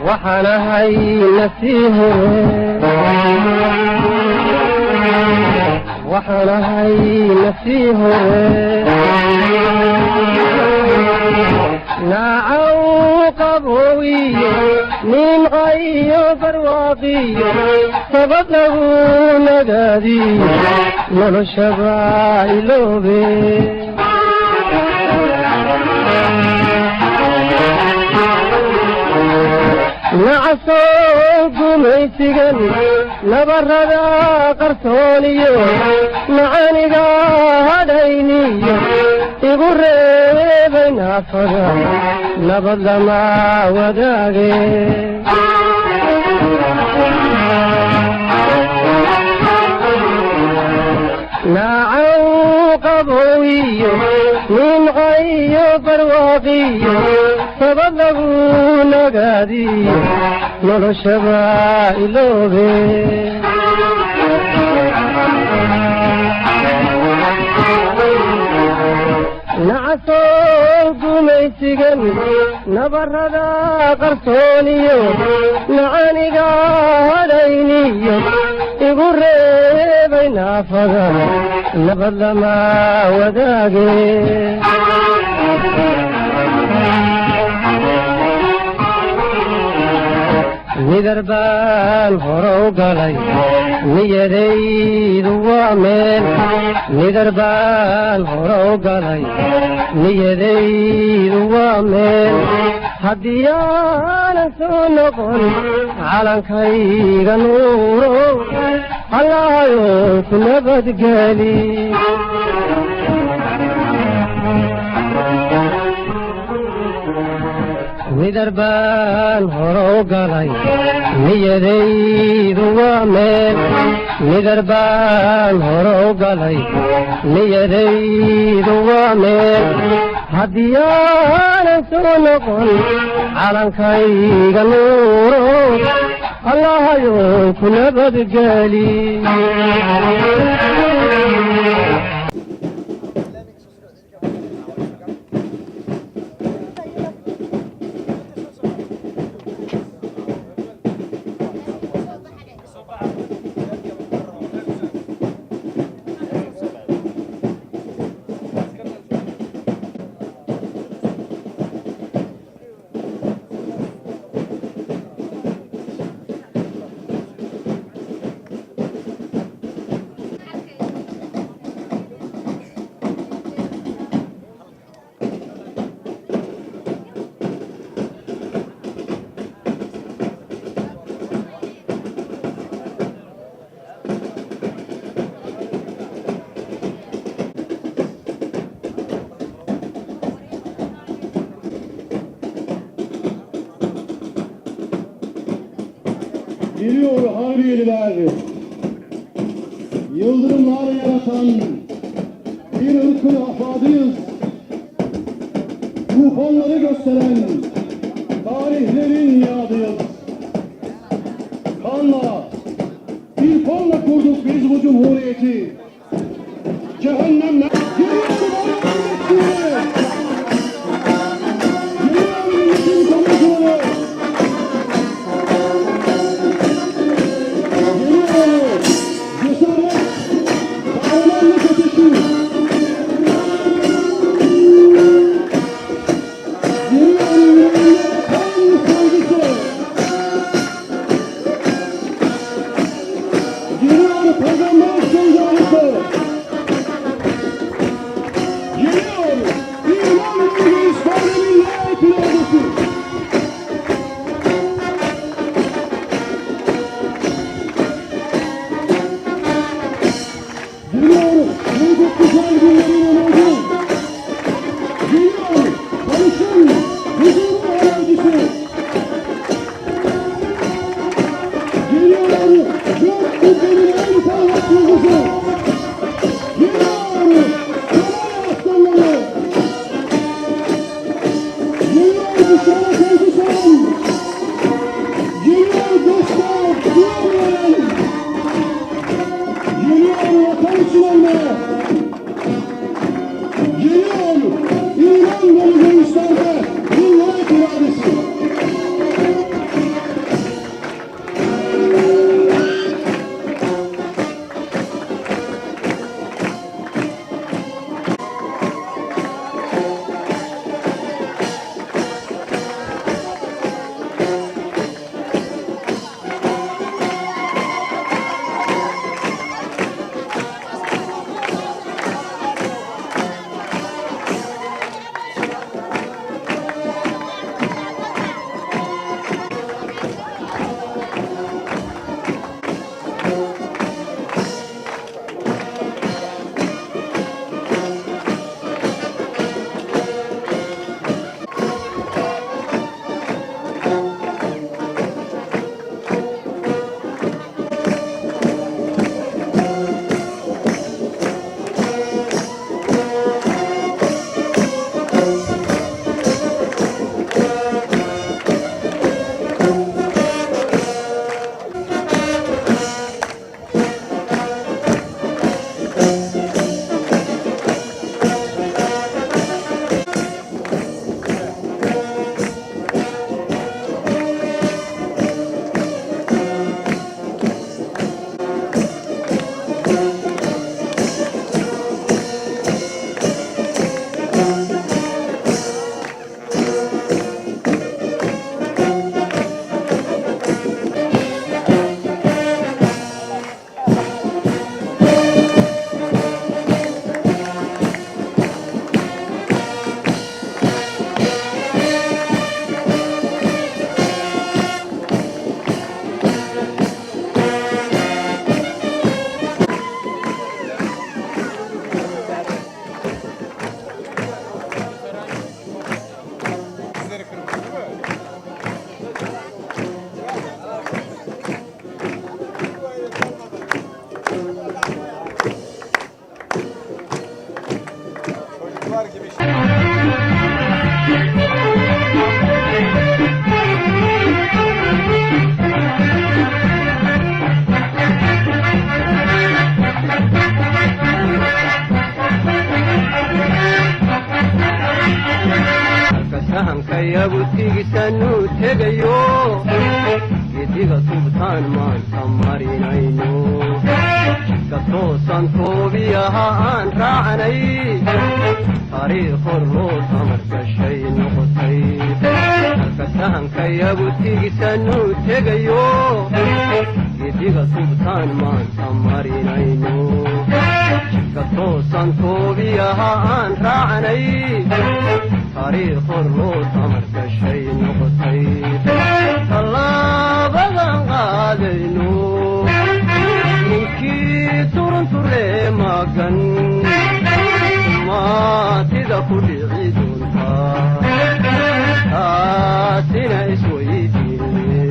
وحنهي نسيه وحنهي نسيه نعو قبوي من غي برواقي سبب له نقادي من الشبع لوبي نعصوب ميتقن نبرد قرصوني معاني هديني يقر بين فضا نبض ما وداقي نعو قبوي من غي برواقي سبب له نقادي من الشبع لوبي نعصوب ميتقن نبرد قرصوني معاني هديني يقر بين فضا نبض ما وداقي ندربان هرو قلي نيدي دوامين ندربان هرو قلي نيدي دوامين هديانا سنقل على كيغ نورو الله يكون بدقالي ندربان هرو قلي نيدي دوامين ندربان هرو قلي نيدي دوامين هديانا سنقل على كيغ نورو الله يكون بدقالي Geliyor Harbiye'liler, yıldırımlar yaratan bir ırkın afadıyız. Tufanları gösteren tarihlerin yadıyız. Kanla, irfanla kurduk biz bu cumhuriyeti. Cehennemler... Alkışlarla konuşalım. Geliyor dostlar, diyemeyen. Geliyor vatan için ölmeye. Geliyor iman dolu gençlerde millet iradesi. sahankayagu tigisanu tegayo gediga tubtaan maanta marinayno katoosan toobiyaha aan raacanay taariikh hor loo tamar gashay noqotay halka sahankayagu tigisanu tegayo gediga tubtaan maanta marinayno katoosan toobiyaha aan raacanay taariikh hor loo tamar gashay noqotay tallaabadan qaadayno ninkii turunturee magan maatida ku dhici doontaa taasina isweydiine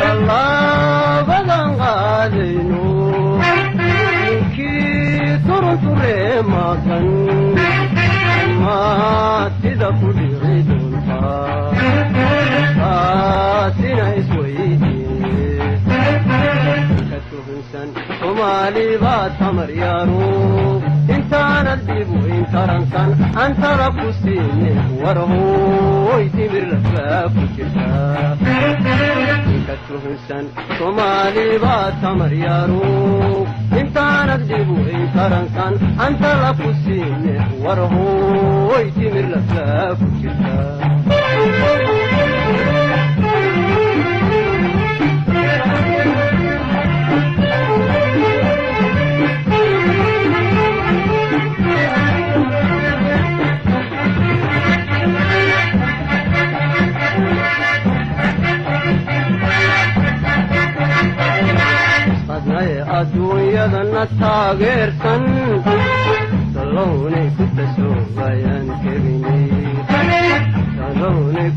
tallaabadan qaadayno ninkii turunturee magan maatida ku dhici doontaa taasina isweydiine ka tuhunsan soomaali baa tamar yaaro intaanad dib weyn tarankan aan tara ku siine warhooy timir lafaa ku jirtaa ka tuhunsan soomaali baa tamar yaaro intaanad dib weyn tarankan aan tara ku siine warhooy timir lafaa ku jirtaa adduunyadana taageersan talownay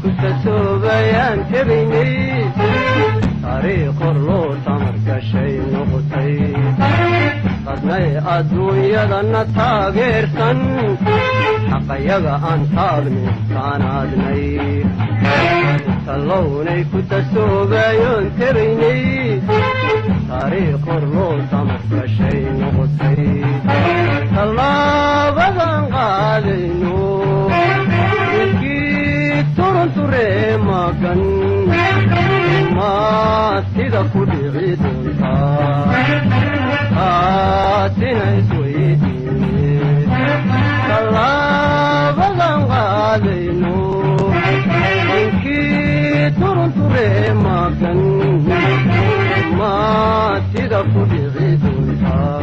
ku tasoobayaan tebaynay taariikh hor loo tamar gashay noqotay qadnay adduunyadana taageersan xaq qayaga aan taabni kaanaadnay tallownay ku tasoogayoon teraynay taariikh hor loo tamarkashay noqotay tallaabadan qaadayno inkii turunturee magan maad sida ku dhici doontaa aatina isweydiine tallaabadan qaadayno inkii turunturee magan maad sida ku dhici doontaa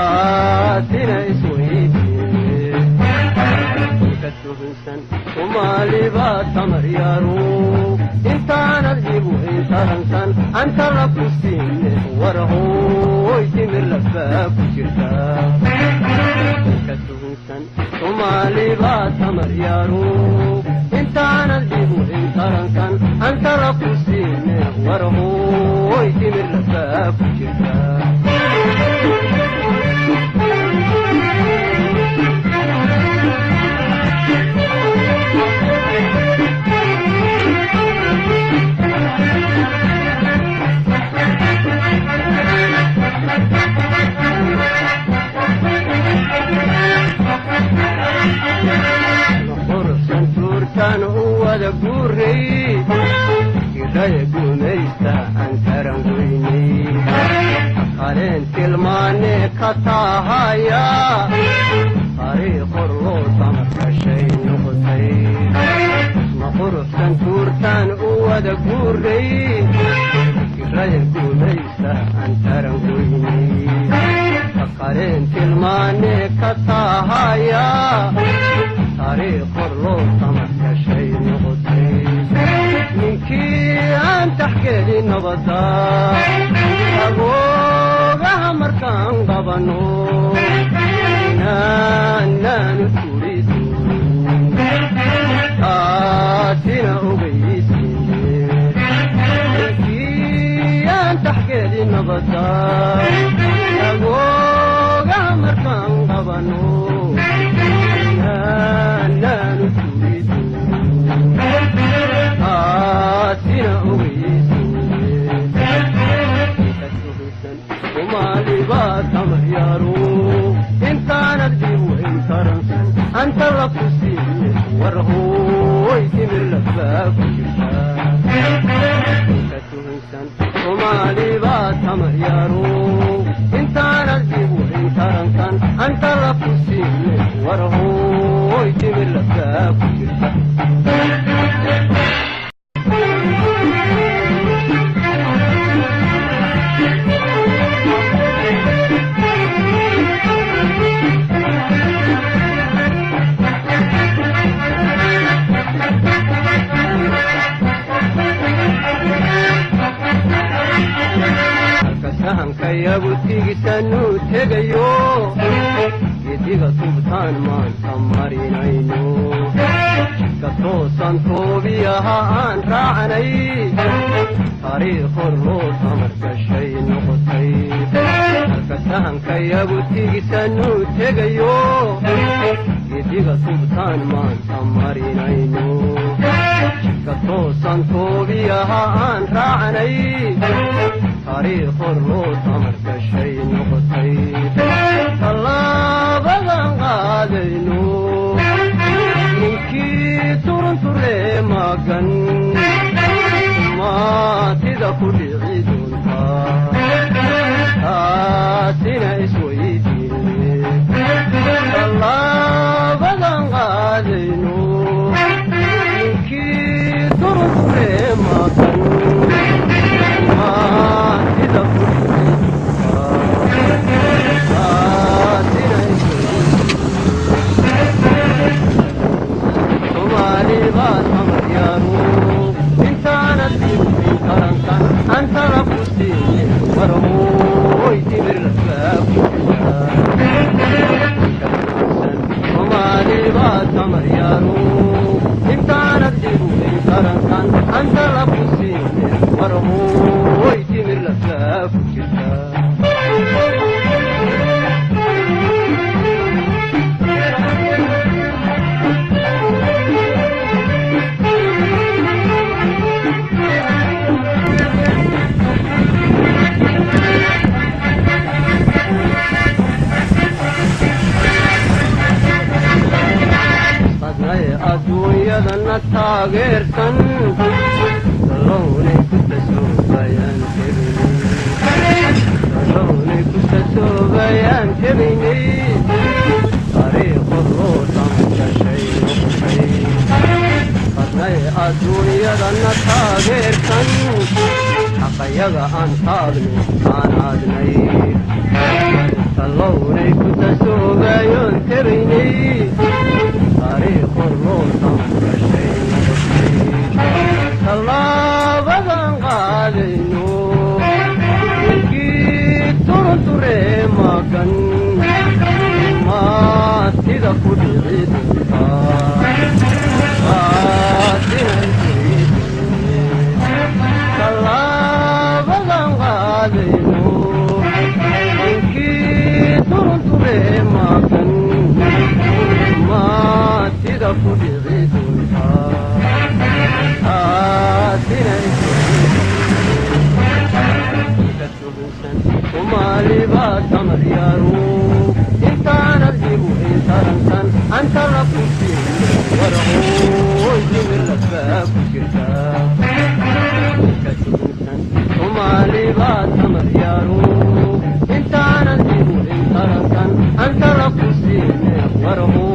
aatina isweydiine ka tuhunsan soomaalibaa tamar yaaru intaanad igu intaransan anta la ku siine warahooy timir lafaa ku jirta ka tuhunsan soomaalibaa tamar yaaru intaanad igu intaransan anta la ku siine warahooy timir lafaa ku jirta wada guuray iraya guumaysta aan tarangoynay qaleen tilmaane ka taahaya taariikh hor loo tamarkashay noqotay ma quruxsan tuurtaan u wada guuray iraya guumaysta aan tarangoynay qaleen tilmaane ka taahaya taariikh hor loo tamarkashay noqotay ninkii aan taxkeeli nabada agoogaha markaan qabano inaanaanu turi doonin taasina ogeysiine ninkii aan taxkeeli nabada agoogaha markaan qabano naanu turidu aatina ogeysiine ka tuhunsan soomaalibaa tamar yaaru intaanad igu intaransan anta la ku siine warahooy timir lafaa ku jirta ka tuhunsan soomaalibaa tamar yaaru intaanad igu intaransan anta la ku siine warahooy timir lafaa ku jirta sahankayagu tigisanuu tegayo gediga tubtaan maanta marinayno jidka toosan toobiyaha aan raacnay taariikh hor loo tamarkashay noqotay halka sahankayagu tigisanuu tegayo gediga tubtaan maanta marinayno jidka toosan toobiyaha aan raacnay taariikh hor loo tamarkashay noqotay tallaabadan qaadayno ninkii turunturee magan maatida ku dhici doontaa taasina isweydiine tallaabadan qaadayno ninkii turunturee magan soomaalibaa tamar yaaru intaanad igu intaransan anta la ku siine warahooy timir lafaa ku jirta soomaalibaa tamar yaaru intaanad igu intaransan anta la ku siine warahooy timir lafaa ku jirta adduunyadana taageersan dalownay ku tasoobayaan tebaynay taariikhu loo dhamgashay noqday hadnay adduunyadana taageersan xaqayaga aan taagno aan aadnay dalownay ku tasoobayoon tebaynay taariikhu loo dhamgashay noqday tallaabadan qaadayno turemagan maatida ku dhici tallaabadan qaadayno inkii turemagan maatida ku dhici ومالبا تمر يارو انت نرجب انت رمسان انت ربك ورهو جمر لباب شركا ومالبا تمر يارو انت نرجب انت رمسان انت ربك ورهو